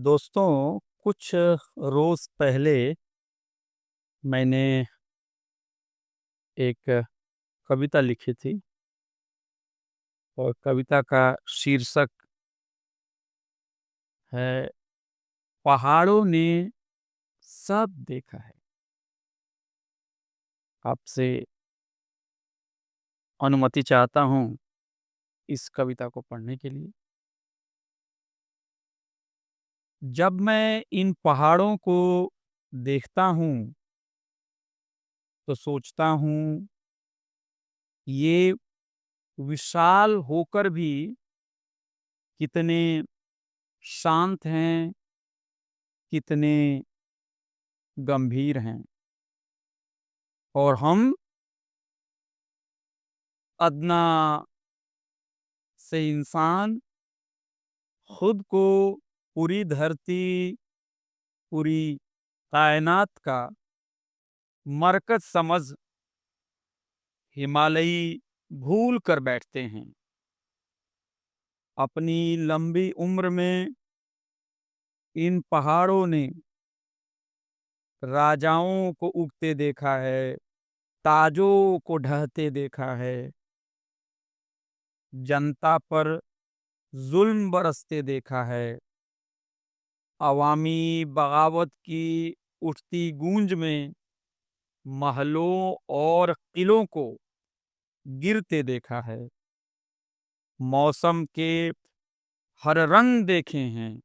दोस्तों, कुछ रोज़ पहले मैंने एक कविता लिखी थी और कविता का शीर्षक है पहाड़ों ने सब देखा है। आपसे अनुमति चाहता हूँ इस कविता को पढ़ने के लिए। जब मैं इन पहाड़ों को देखता हूँ तो सोचता हूँ ये विशाल होकर भी कितने शांत हैं, कितने गंभीर हैं। और हम अदना से इंसान खुद को पूरी धरती, पूरी कायनात का मरकज समझ हिमालयी भूल कर बैठते हैं। अपनी लंबी उम्र में इन पहाड़ों ने राजाओं को उगते देखा है, ताजों को ढहते देखा है, जनता पर जुल्म बरसते देखा है, अवामी बगावत की उठती गूंज में महलों और किलों को गिरते देखा है। मौसम के हर रंग देखे हैं,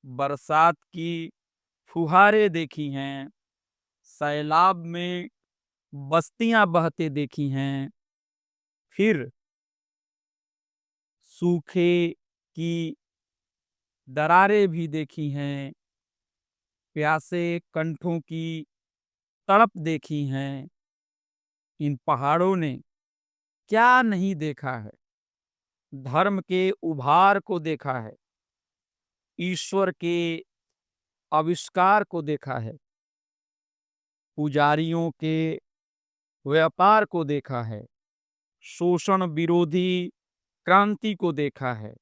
बरसात की फुहारें देखी हैं, सैलाब में बस्तियां बहते देखी हैं, फिर सूखे की दरारें भी देखी हैं, प्यासे कंठों की तड़प देखी हैं। इन पहाड़ों ने क्या नहीं देखा है। धर्म के उभार को देखा है, ईश्वर के आविष्कार को देखा है, पुजारियों के व्यापार को देखा है, शोषण विरोधी क्रांति को देखा है,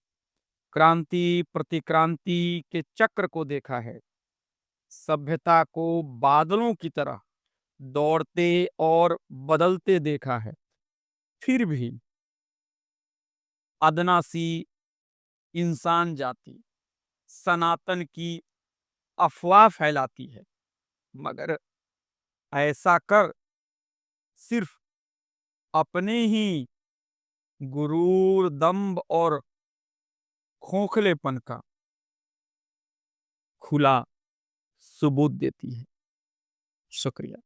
क्रांति प्रतिक्रांति के चक्र को देखा है, सभ्यता को बादलों की तरह दौड़ते और बदलते देखा है। फिर भी अदना सी इंसान जाति सनातन की अफवाह फैलाती है, मगर ऐसा कर सिर्फ अपने ही गुरूर, दंभ और खोखलेपन का खुला सबूत देती है। शुक्रिया।